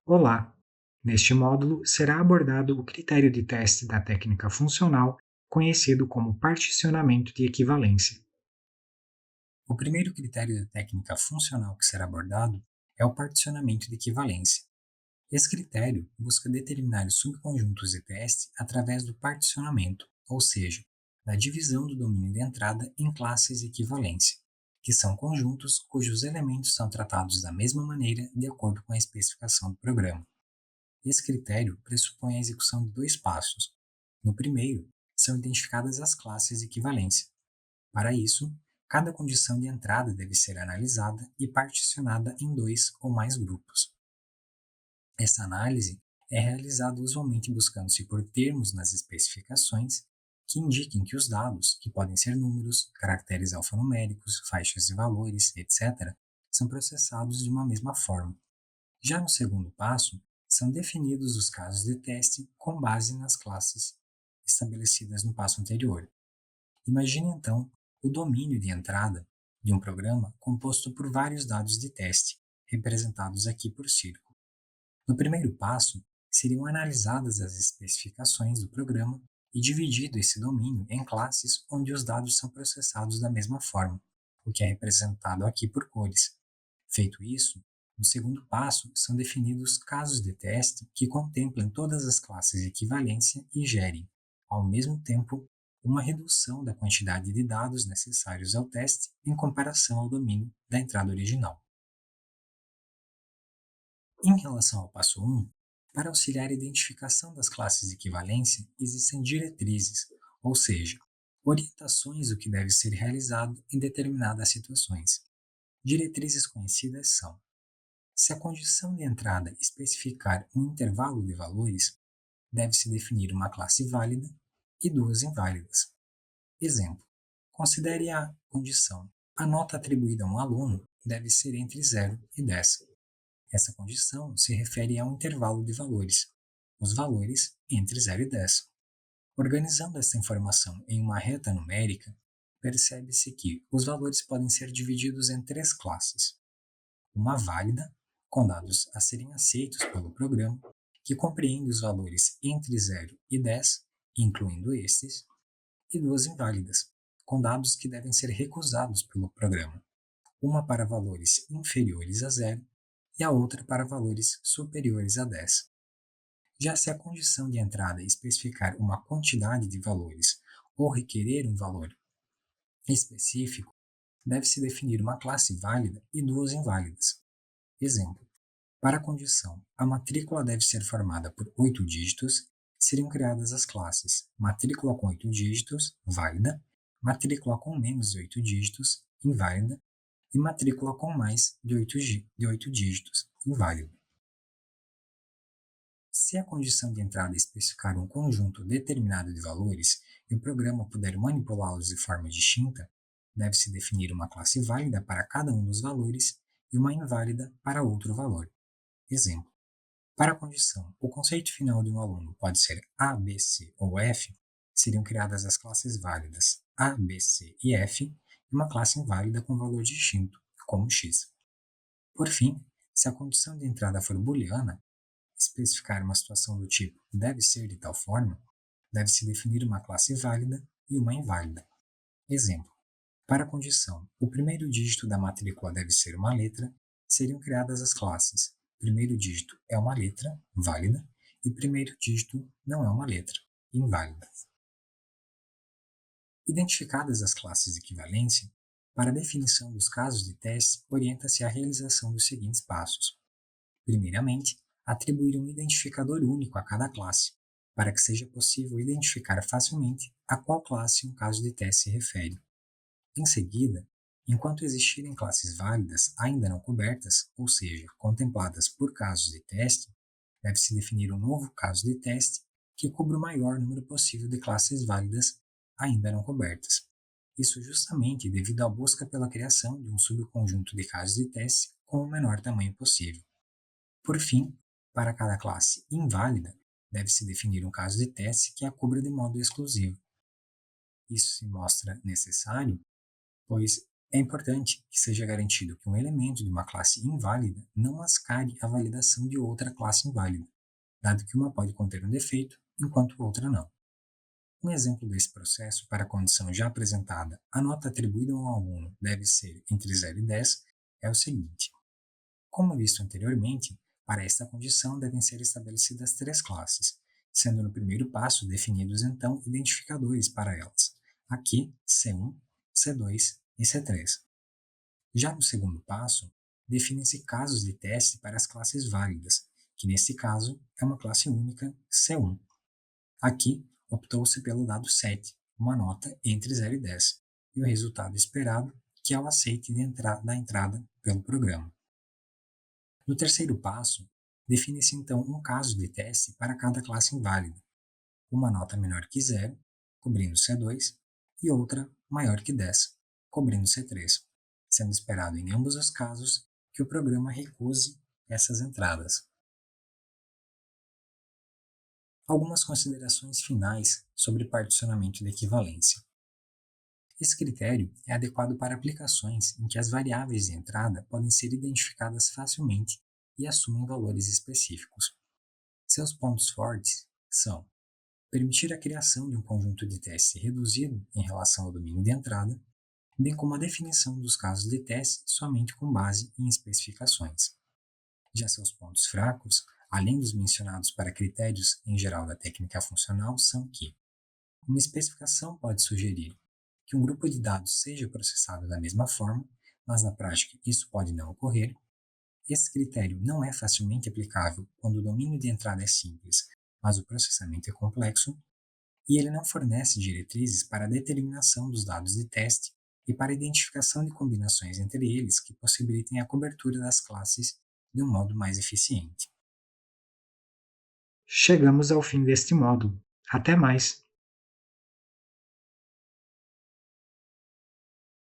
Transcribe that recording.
Olá! Neste módulo será abordado o critério de teste da técnica funcional, conhecido como particionamento de equivalência. O primeiro critério da técnica funcional que será abordado é o particionamento de equivalência. Esse critério busca determinar os subconjuntos de teste através do particionamento, ou seja, da divisão do domínio de entrada em classes de equivalência, que são conjuntos cujos elementos são tratados da mesma maneira de acordo com a especificação do programa. Esse critério pressupõe a execução de dois passos. No primeiro, são identificadas as classes de equivalência. Para isso, cada condição de entrada deve ser analisada e particionada em dois ou mais grupos. Essa análise é realizada usualmente buscando-se por termos nas especificações que indiquem que os dados, que podem ser números, caracteres alfanuméricos, faixas de valores, etc., são processados de uma mesma forma. Já no segundo passo, são definidos os casos de teste com base nas classes estabelecidas no passo anterior. Imagine então o domínio de entrada de um programa composto por vários dados de teste, representados aqui por círculo. No primeiro passo, seriam analisadas as especificações do programa e dividido esse domínio em classes onde os dados são processados da mesma forma, o que é representado aqui por cores. Feito isso, no segundo passo são definidos casos de teste que contemplem todas as classes de equivalência e gerem, ao mesmo tempo, uma redução da quantidade de dados necessários ao teste em comparação ao domínio da entrada original. Em relação ao passo 1, para auxiliar a identificação das classes de equivalência, existem diretrizes, ou seja, orientações do que deve ser realizado em determinadas situações. Diretrizes conhecidas são: se a condição de entrada especificar um intervalo de valores, deve-se definir uma classe válida e duas inválidas. Exemplo: considere a condição: a nota atribuída a um aluno deve ser entre 0 e 10. Essa condição se refere a um intervalo de valores, os valores entre 0 e 10. Organizando essa informação em uma reta numérica, percebe-se que os valores podem ser divididos em três classes: uma válida, com dados a serem aceitos pelo programa, que compreende os valores entre 0 e 10, incluindo estes, e duas inválidas, com dados que devem ser recusados pelo programa, uma para valores inferiores a 0 e a outra para valores superiores a 10. Já se a condição de entrada especificar uma quantidade de valores ou requerer um valor específico, deve-se definir uma classe válida e duas inválidas. Exemplo: para a condição a matrícula deve ser formada por 8 dígitos, seriam criadas as classes matrícula com 8 dígitos, válida, matrícula com menos de 8 dígitos, inválida, e matrícula com mais de 8 dígitos, inválida. Se a condição de entrada especificar um conjunto determinado de valores e o programa puder manipulá-los de forma distinta, deve-se definir uma classe válida para cada um dos valores e uma inválida para outro valor. Exemplo: para a condição o conceito final de um aluno pode ser A, B, C ou F, seriam criadas as classes válidas A, B, C e F e uma classe inválida com valor distinto, como X. Por fim, se a condição de entrada for booleana, especificar uma situação do tipo deve ser de tal forma, deve-se definir uma classe válida e uma inválida. Exemplo: para a condição o primeiro dígito da matrícula deve ser uma letra, seriam criadas as classes primeiro dígito é uma letra, válida, e primeiro dígito não é uma letra, inválida. Identificadas as classes de equivalência, para a definição dos casos de teste, orienta-se a realização dos seguintes passos. Primeiramente, atribuir um identificador único a cada classe, para que seja possível identificar facilmente a qual classe um caso de teste se refere. Em seguida, enquanto existirem classes válidas ainda não cobertas, ou seja, contempladas por casos de teste, deve-se definir um novo caso de teste que cubra o maior número possível de classes válidas ainda não cobertas. Isso justamente devido à busca pela criação de um subconjunto de casos de teste com o menor tamanho possível. Por fim, para cada classe inválida, deve-se definir um caso de teste que a cubra de modo exclusivo. Isso se mostra necessário, pois É importante que seja garantido que um elemento de uma classe inválida não mascare a validação de outra classe inválida, dado que uma pode conter um defeito, enquanto outra não. Um exemplo desse processo para a condição já apresentada, a nota atribuída a um aluno deve ser entre 0 e 10, é o seguinte. Como visto anteriormente, para esta condição devem ser estabelecidas três classes, sendo no primeiro passo definidos então identificadores para elas, aqui C1, C2 e C3. Já no segundo passo, definem-se casos de teste para as classes válidas, que neste caso é uma classe única C1. Aqui, optou-se pelo dado 7, uma nota entre 0 e 10, e o resultado esperado, que é o aceite da entrada pelo programa. No terceiro passo, define-se então um caso de teste para cada classe inválida, uma nota menor que 0, cobrindo C2, e outra maior que 10, cobrindo C3, sendo esperado em ambos os casos que o programa recuse essas entradas. Algumas considerações finais sobre particionamento de equivalência. Esse critério é adequado para aplicações em que as variáveis de entrada podem ser identificadas facilmente e assumem valores específicos. Seus pontos fortes são permitir a criação de um conjunto de teste reduzido em relação ao domínio de entrada, bem como a definição dos casos de teste somente com base em especificações. Já seus pontos fracos, além dos mencionados para critérios em geral da técnica funcional, são que uma especificação pode sugerir que um grupo de dados seja processado da mesma forma, mas na prática isso pode não ocorrer. Esse critério não é facilmente aplicável quando o domínio de entrada é simples, mas o processamento é complexo, e ele não fornece diretrizes para a determinação dos dados de teste e para a identificação de combinações entre eles que possibilitem a cobertura das classes de um modo mais eficiente. Chegamos ao fim deste módulo. Até mais!